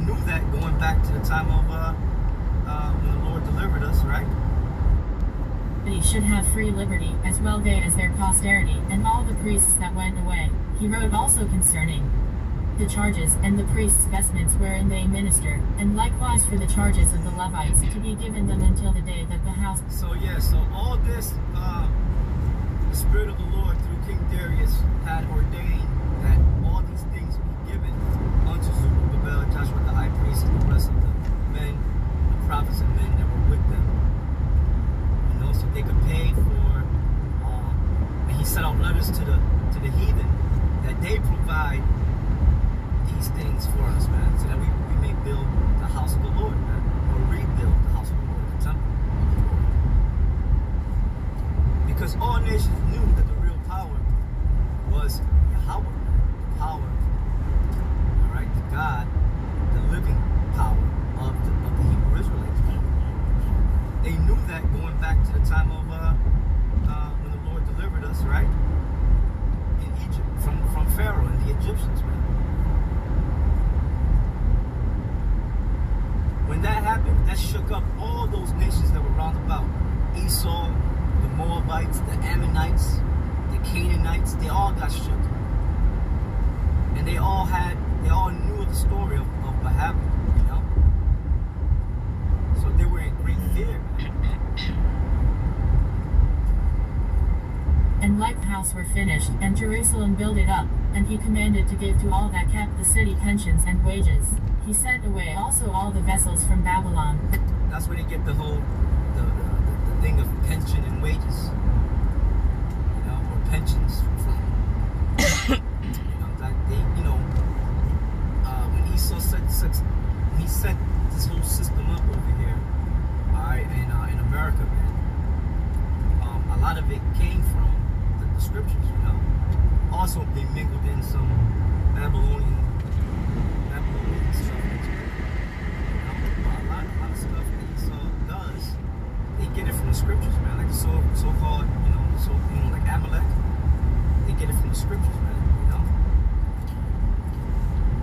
knew that going back to the time of when the Lord delivered us, right? He should have free liberty, as well they as their posterity, and all the priests that went away. He wrote also concerning the charges, and the priests' vestments wherein they minister, and likewise for the charges of the Levites, to be given them until the day that the house... So all this, the Spirit of the Lord through King Darius had ordained that all these things be given unto Zerubbabel, Joshua the high priest, and the rest of the men, the prophets and men that were with them. You know, so they could pay for, and he sent out letters to the heathen that they provide these things for us, man, so that we may build the house of the Lord, man, or rebuild the house of the Lord, the temple of the Lord. Because all nations knew that the real power was Yahweh, the power, all right, the God, the living power of the Hebrew Israelites. They knew that going back to the time of when the Lord delivered us, right, in Egypt, from Pharaoh and the Egyptians, man. When that happened, that shook up all those nations that were round about. Esau, the Moabites, the Ammonites, the Canaanites, they all got shook. And they all knew the story of what happened, you know? So they were in great fear. And like the house were finished, and Jerusalem builded up, and he commanded to give to all that kept the city pensions and wages. He sent away also all the vessels from Babylon. That's where they get the whole, the thing of pension and wages. You know, or pensions from. You know, that they, you know, when Esau he set this whole system up over here, alright, in America, man. A lot of it came from the scriptures, you know. Also, they mingled in some Babylonian stuff. A lot of stuff that Esau does, they get it from the scriptures, man. Like the so-called, like Amalek, they get it from the scriptures, man. You know.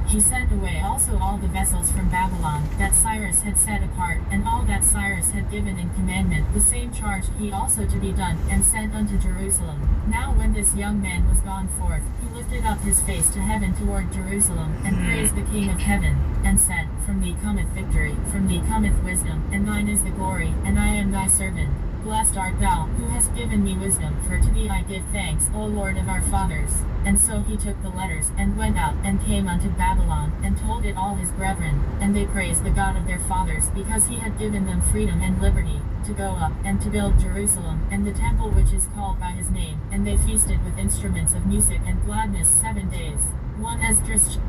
He sent away also all the vessels from Babylon, that Cyrus had set apart, and all that Cyrus had given in commandment, the same charged he also to be done, and sent unto Jerusalem. Now when this young man was gone forth, he lifted up his face to heaven toward Jerusalem, and praised the King of heaven, and said, From thee cometh victory, from thee cometh wisdom, and thine is the glory, and I am thy servant. Blessed art thou, who hast given me wisdom, for to thee I give thanks, O Lord of our fathers. And so he took the letters, and went out, and came unto Babylon, and told it all his brethren. And they praised the God of their fathers, because he had given them freedom and liberty, to go up, and to build Jerusalem, and the temple which is called by his name. And they feasted with instruments of music and gladness 7 days. 1 ESDRAS.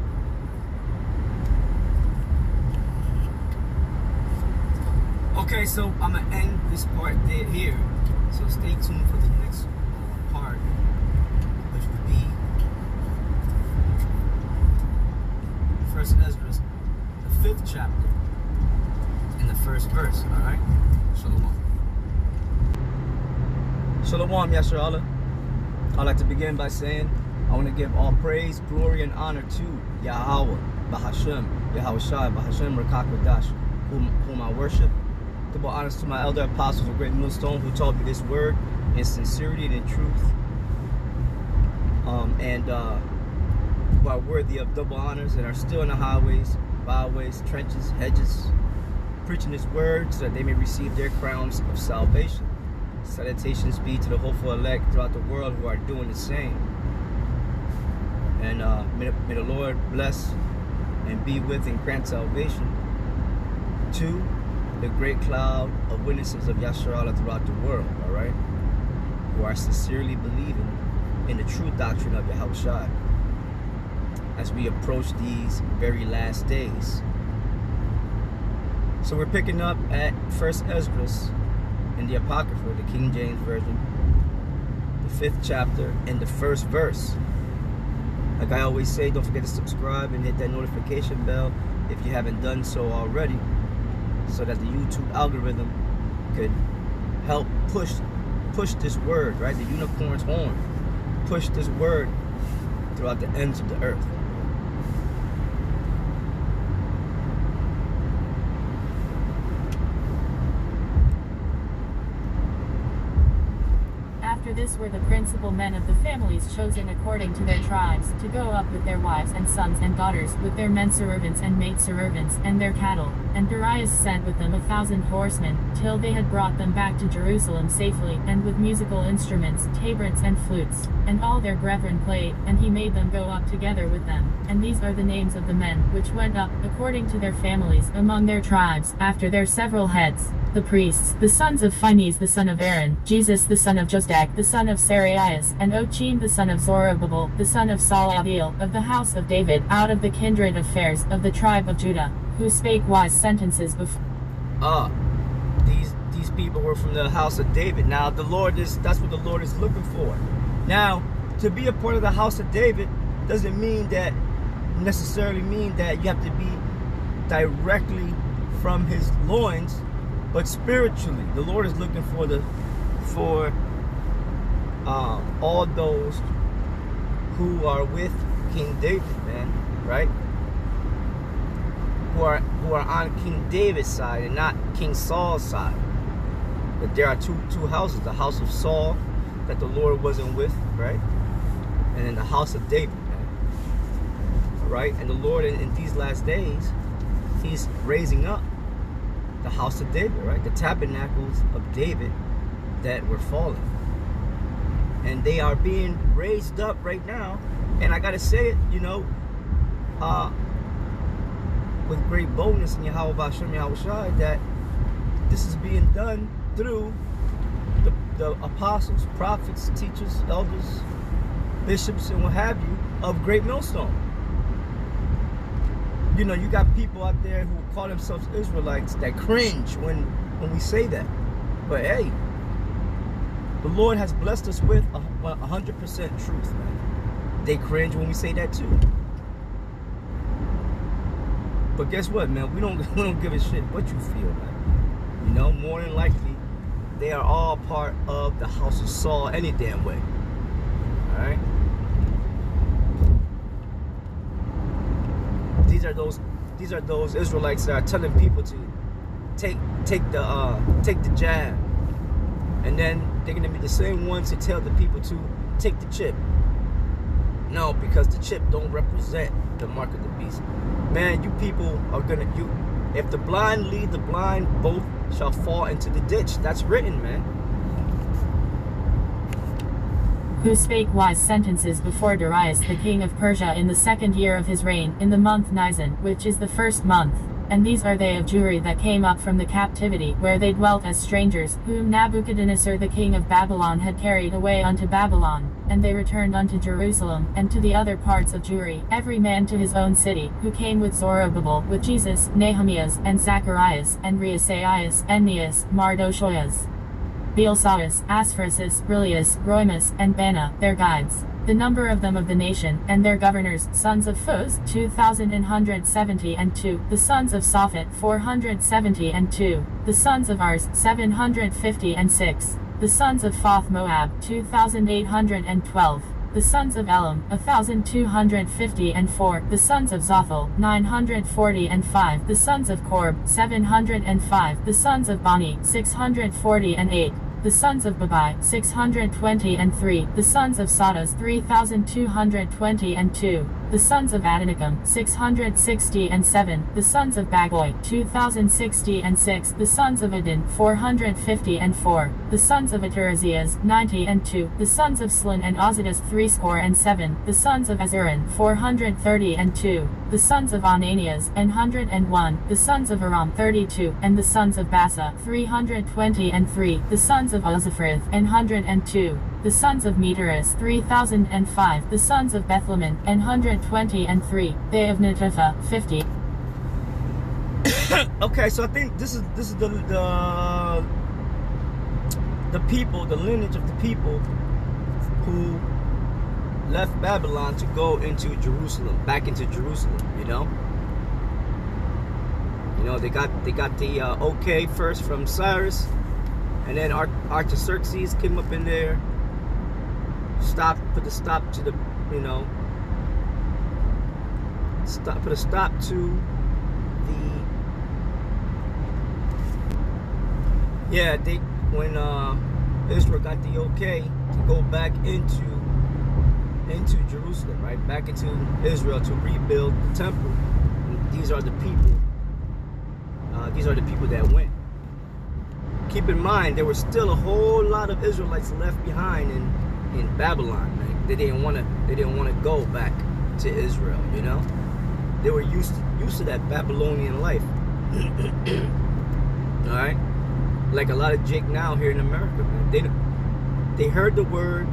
Okay, so I'm going to end this part here. So stay tuned for the next part, which would be First ESDRAS, the 5th chapter, in the 1st verse. All right? Shalom. Shalom, Yasharallah. I'd like to begin by saying I want to give all praise, glory, and honor to Yahweh, Bahashem, Yahweh Shai, Bahashem Rakakwadash, whom I worship. Double honors to my elder apostles of Great Millstone who taught me this word in sincerity and in truth, who are worthy of double honors and are still in the highways, byways, trenches, hedges, preaching this word so that they may receive their crowns of salvation. Salutations be to the hopeful elect throughout the world who are doing the same. And may the Lord bless and be with and grant salvation to the great cloud of witnesses of Yasharallah throughout the world, all right, who are sincerely believing in the true doctrine of Yahweh Shai as we approach these very last days. So we're picking up at First ESDRAS in the Apocrypha, the King James Version, the 5th chapter and the 1st verse. Like I always say, don't forget to subscribe and hit that notification bell if you haven't done so already, so that the YouTube algorithm could help push this word, right? The unicorn's horn, push this word throughout the ends of the earth. this were the principal men of the families chosen according to their tribes, to go up with their wives and sons and daughters, with their men-servants and maid-servants, and their cattle. And Darius sent with them 1,000 horsemen, till they had brought them back to Jerusalem safely, and with musical instruments, tabrets and flutes. And all their brethren played, and he made them go up together with them. And these are the names of the men, which went up, according to their families, among their tribes, after their several heads. The priests, the sons of Phinehas the son of Aaron, Jesus the son of Josdak the son of Sarias, and Ochim the son of Zorobabel, the son of Salatiel, of the house of David, out of the kindred of Phares, of the tribe of Judah, who spake wise sentences before. These people were from the house of David. Now that's what the Lord is looking for. Now, to be a part of the house of David doesn't necessarily mean that you have to be directly from his loins, but spiritually, the Lord is looking for all those who are with King David, man, right? Who are on King David's side and not King Saul's side. But there are two houses: the house of Saul that the Lord wasn't with, right? And then the house of David, man. Right? And the Lord in these last days, he's raising up the house of David, right? The tabernacles of David that were fallen. And they are being raised up right now. And I gotta say it, with great boldness in Yahweh Bashem Yahweh Shai, that this is being done through the apostles, prophets, teachers, elders, bishops, and what have you, of Great Millstone. You got people out there who call themselves Israelites that cringe when we say that. But hey, the Lord has blessed us with 100% truth, man. They cringe when we say that too. But guess what, man? We don't give a shit what you feel, man. More than likely, they are all part of the house of Saul any damn way. All right. These are those Israelites that are telling people to take the jab, and then they're gonna be the same ones to tell the people to take the chip. No, because the chip don't represent the mark of the beast. Man, you people are if the blind lead the blind, both shall fall into the ditch. That's written, man. Who spake wise sentences before Darius the king of Persia in the 2nd year of his reign, in the month Nisan, which is the 1st month. And these are they of Jewry that came up from the captivity, where they dwelt as strangers, whom Nabuchodonosor the king of Babylon had carried away unto Babylon. And they returned unto Jerusalem, and to the other parts of Jewry, every man to his own city, who came with Zorobabel, with Jesus, Nehemias, and Zacharias, and Reasaias, Ennias, Mardoshoias, Beelsaus, Asphrasis, Brillius, Roimus, and Bana, their guides. The number of them of the nation, and their governors, sons of Phuz, 2,170 and 2, the sons of Sophat, 470 and 2, the sons of Ars, 750 and 6, the sons of Photh Moab, 2,812, the sons of Elam, 1,250 and 4, the sons of Zophel, 940 and 5, the sons of Korb, 705, the sons of Bani, 640 and 8, the sons of Babai, 620 and 3, the sons of Sadas, 3,220 and 2, the sons of Adonikam, 660 and 7, the sons of Bagoi, 2,060 and 6, the sons of Adin, 450 and 4, the sons of Atarazias, 90 and 2, the sons of Slin and Ozidus, 60 and 7, the sons of Azurin, 430 and 2, the sons of Ananias, 101, the sons of Aram, 32, and the sons of Bassa, 320 and 3, the sons of Uzaphrith, 102, the sons of Meteris, 3,005, the sons of Bethlehem, 120 and 3, they of Netopha, 50. Okay, so I think this is the people, the lineage of the people who left Babylon to go into Jerusalem, back into Jerusalem. They got the okay first from Cyrus, and then Artaxerxes came up in there, put a stop to the, put a stop to when Israel got the okay to go back into Jerusalem, right? Back into Israel to rebuild the temple. And these are the people. These are the people that went. Keep in mind, there were still a whole lot of Israelites left behind in Babylon. Right? They didn't want to go back to Israel. You know, they were used to that Babylonian life. All right, like a lot of Jake now here in America, man. They heard the word,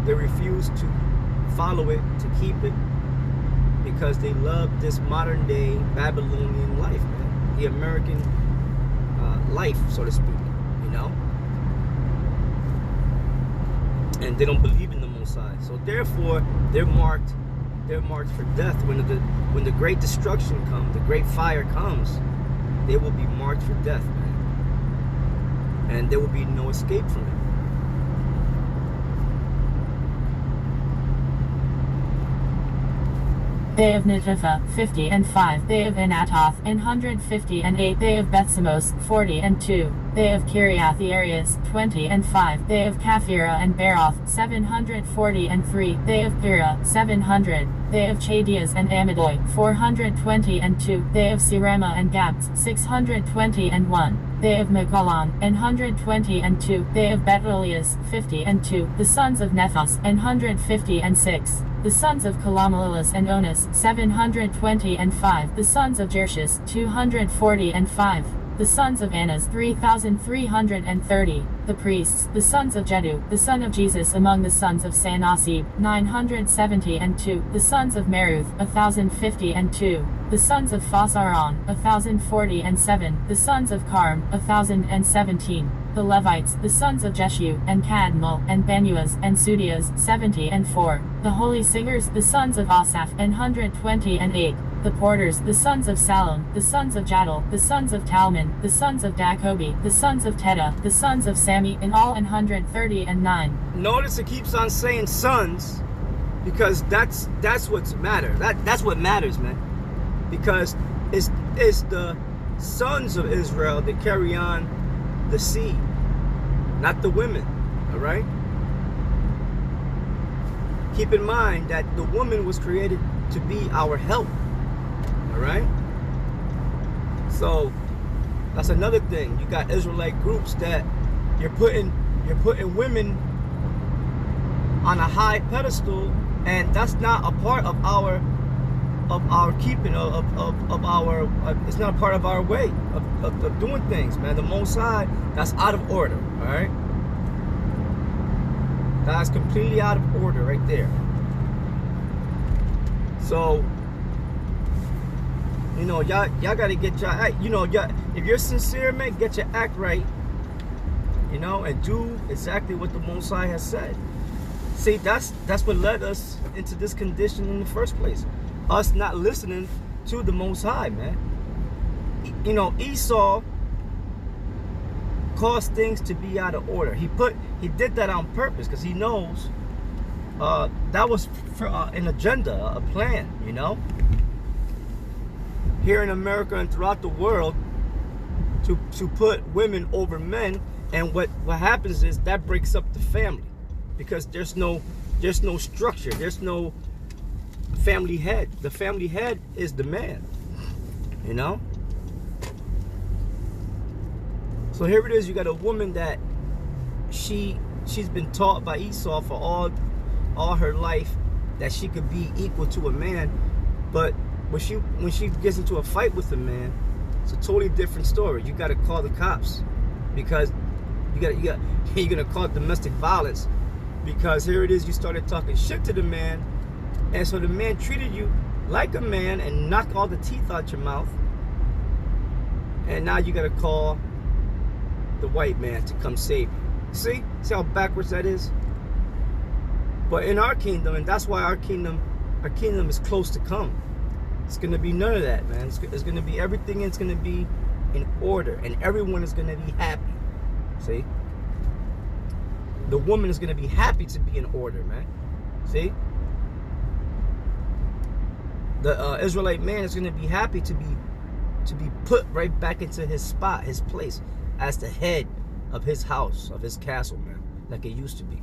they refused to follow it, to keep it, because they love this modern day Babylonian life, man. The American life, so to speak, you know. And they don't believe in the Most High, so therefore they're marked for death. When the great destruction comes, the great fire comes, they will be marked for death, man. And there will be no escape from it. They of Nineveh, 50 and 5. They of Anatoth, 150 and 8. They of Bethsamos, 40 and 2. They of Kiriath Jearim, 20 and 5. They of Kaphira and Beroth, 740 and 3. They of Pira, 700. They of Chadias and Amadoi, 420 and 2. They of Sirama and Gabs, 620 and 1. They of Megalan, 120 and 2. They of Betelias, 50 and 2. The sons of Nephos, 150 and 6. The sons of Kalamalas and Onas, 720 and 5. The sons of Jershis, 240 and 5. The sons of Anas, 3,330. The priests, the sons of Jedu, the son of Jesus among the sons of Sanasib, 970 and 2. The sons of Meruth, 1,050 and 2. The sons of Phasaron, 1,040 and 7. The sons of Karm, 1,017. The Levites, the sons of Jeshu, and Kadmiel, and Banuas, and Sudias, 70 and 4. The holy singers, the sons of Asaph, 120 and 8. The porters, the sons of Salom, the sons of Jadal, the sons of Talman, the sons of Dakobi, the sons of Teta, the sons of Sami, in all 130 and 9. Notice it keeps on saying sons, because that's what's matter. That's what matters, man. Because it's the sons of Israel that carry on the seed, not the women. All right. Keep in mind that the woman was created to be our help. All right. So that's another thing. You got Israelite groups that you're putting women on a high pedestal, and that's not a part of our keeping of our it's not a part of our way of doing things, man. The Most High, that's out of order. All right, that's completely out of order right there. So, you know, y'all gotta get y'all, you know, y'all, if you're sincere, man, get your act right, you know, and do exactly what the Most High has said. See, that's what led us into this condition in the first place. Us not listening to the Most High, man. You know, Esau caused things to be out of order. He did that on purpose, because he knows that was for, an agenda, a plan, you know. Here in America and throughout the world, to put women over men, and what happens is that breaks up the family, because there's no structure, there's no family head. The family head is the man, you know. So here it is, you got a woman that she's been taught by Esau for all her life that she could be equal to a man, but when she gets into a fight with a man, it's a totally different story. You got to call the cops, because you're gonna call it domestic violence, because here it is, you started talking shit to the man, and so the man treated you like a man and knocked all the teeth out your mouth, and now you got to call the white man to come save you. See how backwards that is? But in our kingdom, and that's why our kingdom is close to come. It's going to be none of that, man. It's going to be everything. It's going to be in order, and everyone is going to be happy. See? The woman is going to be happy to be in order, man. See? The Israelite man is going to be happy to be put right back into his spot, his place, as the head of his house, of his castle, man. like it used to be.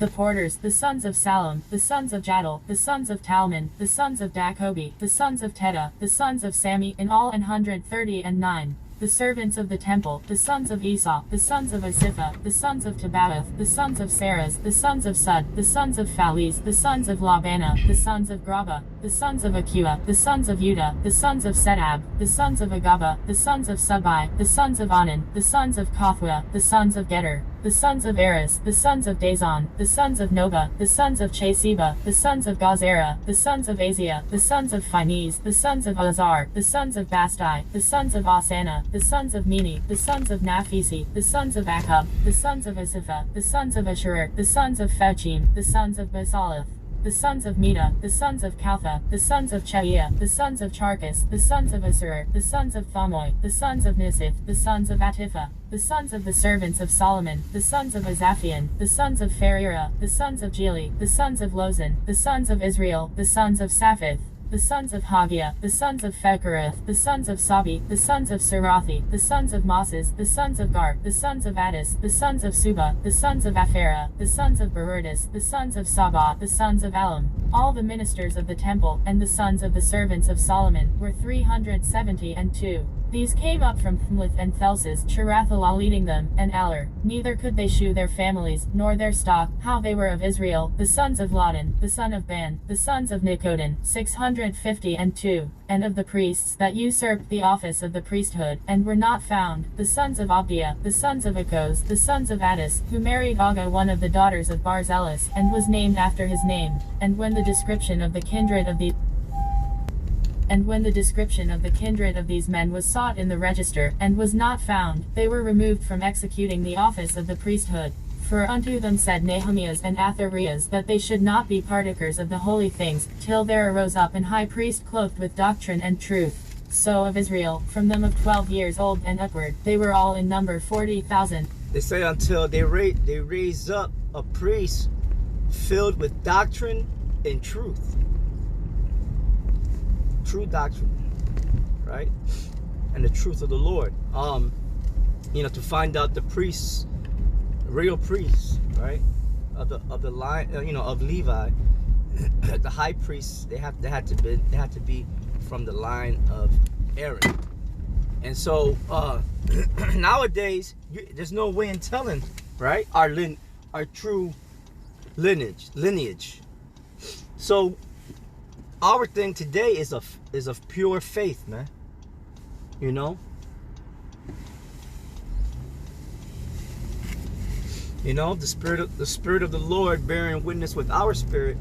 The porters, the sons of Salom, the sons of Jadal, the sons of Talman, the sons of Dakobi, the sons of Teta, the sons of Sami, in all 139. The servants of the temple, the sons of Esau, the sons of Asipha, the sons of Tabaoth, the sons of Saras, the sons of Sud, the sons of Phalis, the sons of Labana, the sons of Graba, the sons of Akua, the sons of Judah, the sons of Sedab, the sons of Agaba, the sons of Subai, the sons of Onan, the sons of Kothwa, the sons of Geter, the sons of Eris, the sons of Dazon, the sons of Noba, the sons of Chasiba, the sons of Gazera, the sons of Azia, the sons of Phinez, the sons of Azar, the sons of Bastai, the sons of Asana, the sons of Mini, the sons of Naphisi, the sons of Akub, the sons of Asipha, the sons of Ashur, the sons of Phachim, the sons of Basalith, the sons of Meda, the sons of Kaltha, the sons of Chaiah, the sons of Charkas, the sons of Asur, the sons of Thamoi, the sons of Nisith, the sons of Atifah, the sons of the servants of Solomon, the sons of Azaphian, the sons of Pharira, the sons of Jeli, the sons of Lozan, the sons of Israel, the sons of Saphith, the sons of Hagia, the sons of Phekerath, the sons of Sabi, the sons of Serathi, the sons of Moses, the sons of Gar, the sons of Addis, the sons of Suba, the sons of Aphara, the sons of Berurdis, the sons of Sabah, the sons of Elam, all the ministers of the temple, and the sons of the servants of Solomon, were 372. These came up from Thlith and Thelsis, Cherathalah leading them, and Aller. Neither could they shew their families, nor their stock, how they were of Israel, the sons of Ladan, the son of Ban, the sons of Nicodan, 652, and of the priests that usurped the office of the priesthood, and were not found, the sons of Abdiah, the sons of Akos, the sons of Addis, who married Aga, one of the daughters of Barzelis, and was named after his name. And when the description of the kindred of these men was sought in the register, and was not found, they were removed from executing the office of the priesthood. For unto them said Nehemiahs and Athariahs that they should not be partakers of the holy things, till there arose up an high priest clothed with doctrine and truth. So of Israel, from them of 12 years old and upward, they were all in number 40,000. They say until they raise up a priest filled with doctrine and truth. True doctrine, right? And the truth of the Lord. To find out the priests, real priests, right? Of the line, of Levi, the high priests, they had to be from the line of Aaron. And so nowadays, there's no way in telling, right? Our true lineage. So our thing today is of pure faith, man. The spirit of the Lord bearing witness with our spirit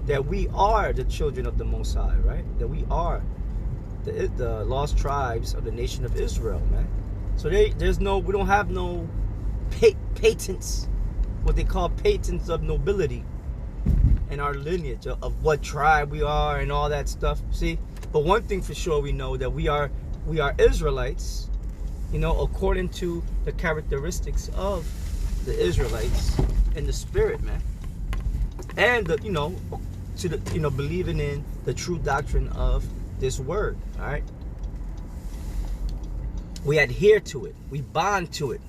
that we are the children of the Most High, right? That we are the lost tribes of the nation of Israel, man. So we don't have no patents, what they call patents of nobility, and our lineage of what tribe we are and all that stuff. See, but one thing for sure, we know that we are Israelites, according to the characteristics of the Israelites in the spirit, man, and believing in the true doctrine of this word. All right, we adhere to it, we bond to it.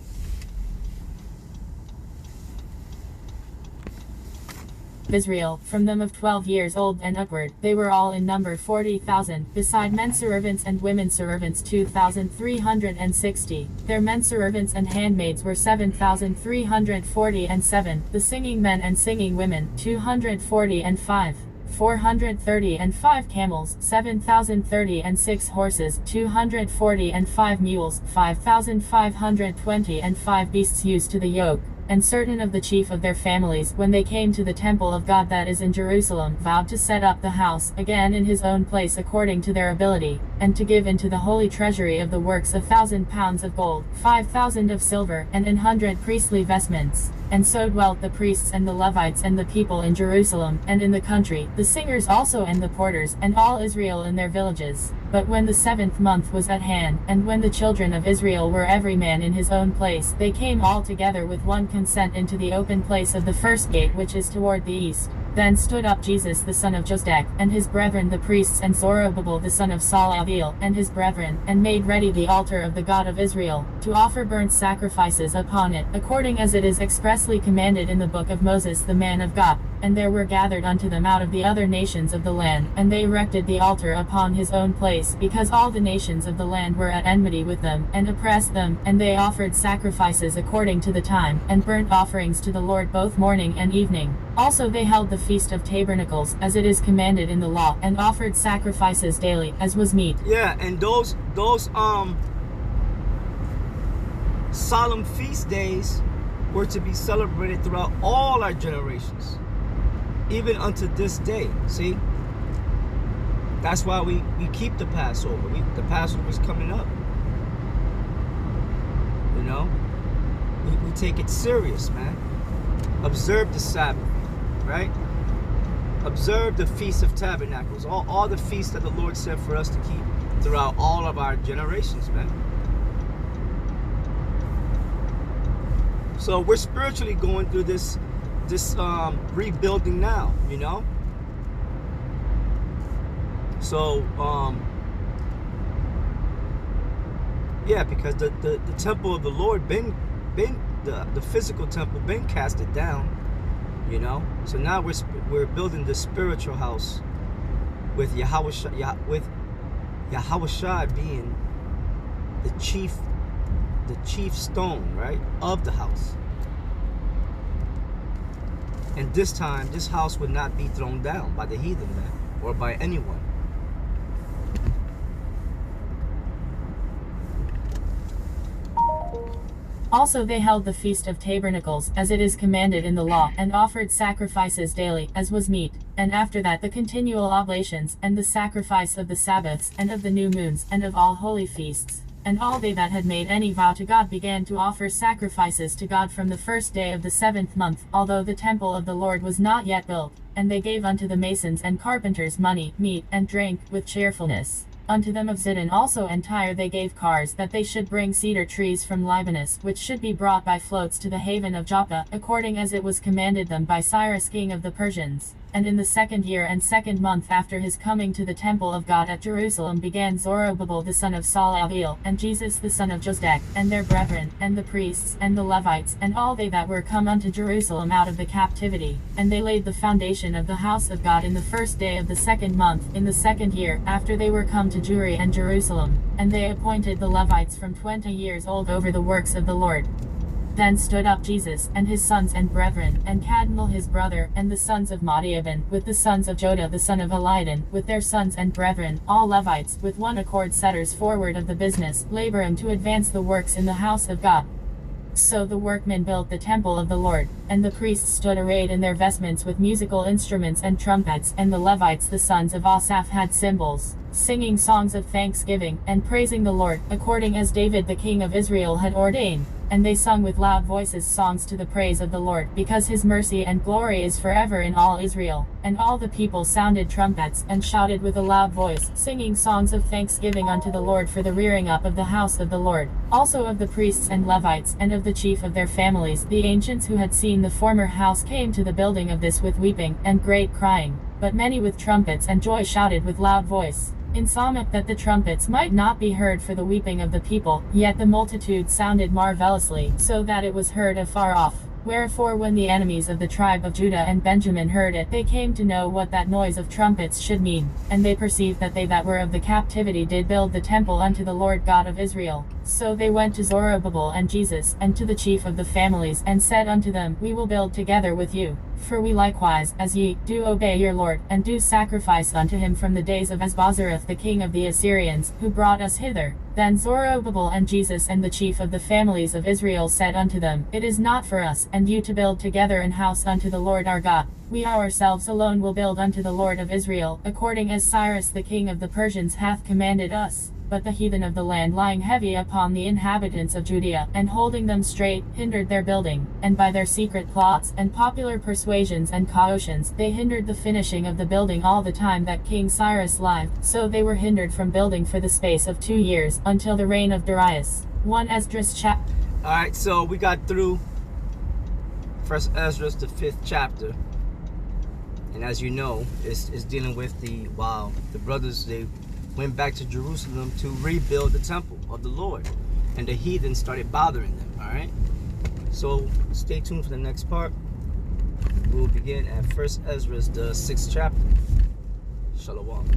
Israel, from them of 12 years old and upward, they were all in number 40,000, beside men servants and women servants 2,360. Their men servants and handmaids were 7,347, the singing men and singing women 245. 435 camels, 7,036 horses, 245 mules, 5,520 and 5 beasts used to the yoke. And certain of the chief of their families, when they came to the temple of God that is in Jerusalem, vowed to set up the house again in his own place according to their ability, and to give into the holy treasury of the works 1,000 pounds of gold, 5,000 of silver, and 100 priestly vestments. And so dwelt the priests and the Levites and the people in Jerusalem, and in the country, the singers also and the porters, and all Israel in their villages. But when the 7th month was at hand, and when the children of Israel were every man in his own place, they came all together with one consent into the open place of the first gate which is toward the east. Then stood up Jesus the son of Josdak, and his brethren the priests, and Zerubbabel the son of Salathil, and his brethren, and made ready the altar of the God of Israel, to offer burnt sacrifices upon it, according as it is expressly commanded in the book of Moses the man of God. And there were gathered unto them out of the other nations of the land, and they erected the altar upon his own place, because all the nations of the land were at enmity with them, and oppressed them, and they offered sacrifices according to the time, and burnt offerings to the Lord both morning and evening. Also they held the Feast of Tabernacles, as it is commanded in the law, and offered sacrifices daily, as was meet. Yeah, and those solemn feast days were to be celebrated throughout all our generations, even unto this day. See, that's why we keep the Passover. The Passover is coming up. You know, we take it serious, man. Observe the Sabbath, right? Observe the Feast of Tabernacles, all the feasts that the Lord said for us to keep throughout all of our generations, man. So we're spiritually going through this rebuilding now, you know. So yeah, because the temple of the Lord been the physical temple been casted down, you know. So now we're building the spiritual house with Yahweh Shai being the chief stone, right, of the house. And this time, this house would not be thrown down by the heathen man or by anyone. Also they held the Feast of Tabernacles, as it is commanded in the law, and offered sacrifices daily, as was meet. And after that the continual oblations, and the sacrifice of the Sabbaths, and of the new moons, and of all holy feasts. And all they that had made any vow to God began to offer sacrifices to God from the first day of the 7th month, although the temple of the Lord was not yet built. And they gave unto the masons and carpenters money, meat, and drink, with cheerfulness. Unto them of Zidon also and Tyre they gave cars, that they should bring cedar trees from Libanus, which should be brought by floats to the haven of Joppa, according as it was commanded them by Cyrus king of the Persians. And in the 2nd year and 2nd month after his coming to the temple of God at Jerusalem began Zerubbabel the son of Salathil, and Jesus the son of Josdak, and their brethren, and the priests, and the Levites, and all they that were come unto Jerusalem out of the captivity. And they laid the foundation of the house of God in the 1st day of the 2nd month, in the 2nd year, after they were come to Jewry and Jerusalem. And they appointed the Levites from 20 years old over the works of the Lord. Then stood up Jesus, and his sons and brethren, and Cadmiel his brother, and the sons of Madiaban, with the sons of Joda the son of Elidan, with their sons and brethren, all Levites, with one accord setters forward of the business, laboring to advance the works in the house of God. So the workmen built the temple of the Lord, and the priests stood arrayed in their vestments with musical instruments and trumpets, and the Levites the sons of Asaph had cymbals, singing songs of thanksgiving, and praising the Lord, according as David the king of Israel had ordained. And they sung with loud voices songs to the praise of the Lord, because his mercy and glory is forever in all Israel. And all the people sounded trumpets, and shouted with a loud voice, singing songs of thanksgiving unto the Lord for the rearing up of the house of the Lord. Also of the priests and Levites, and of the chief of their families, the ancients who had seen the former house came to the building of this with weeping, and great crying. But many with trumpets and joy shouted with loud voice, insomuch that the trumpets might not be heard for the weeping of the people, yet the multitude sounded marvelously, so that it was heard afar off. Wherefore when the enemies of the tribe of Judah and Benjamin heard it, they came to know what that noise of trumpets should mean. And they perceived that they that were of the captivity did build the temple unto the Lord God of Israel. So they went to Zerubbabel and Jesus, and to the chief of the families, and said unto them, We will build together with you. For we likewise, as ye, do obey your Lord, and do sacrifice unto him from the days of Asbazareth the king of the Assyrians, who brought us hither. Then Zerubbabel and Jesus and the chief of the families of Israel said unto them, It is not for us and you to build together an house unto the Lord our God. We ourselves alone will build unto the Lord of Israel, according as Cyrus the king of the Persians hath commanded us. But the heathen of the land, lying heavy upon the inhabitants of Judea, and holding them straight, hindered their building. And by their secret plots, and popular persuasions and cautions, they hindered the finishing of the building all the time that King Cyrus lived. So they were hindered from building for the space of 2 years, until the reign of Darius. 1 Esdras chapter. Alright, so we got through 1 Esdras, the 5th chapter. And as you know, it's dealing with the brothers, they went back to Jerusalem to rebuild the temple of the Lord, and the heathen started bothering them. All right, so stay tuned for the next part. We'll begin at 1 Ezra, the 6th chapter. Shalom.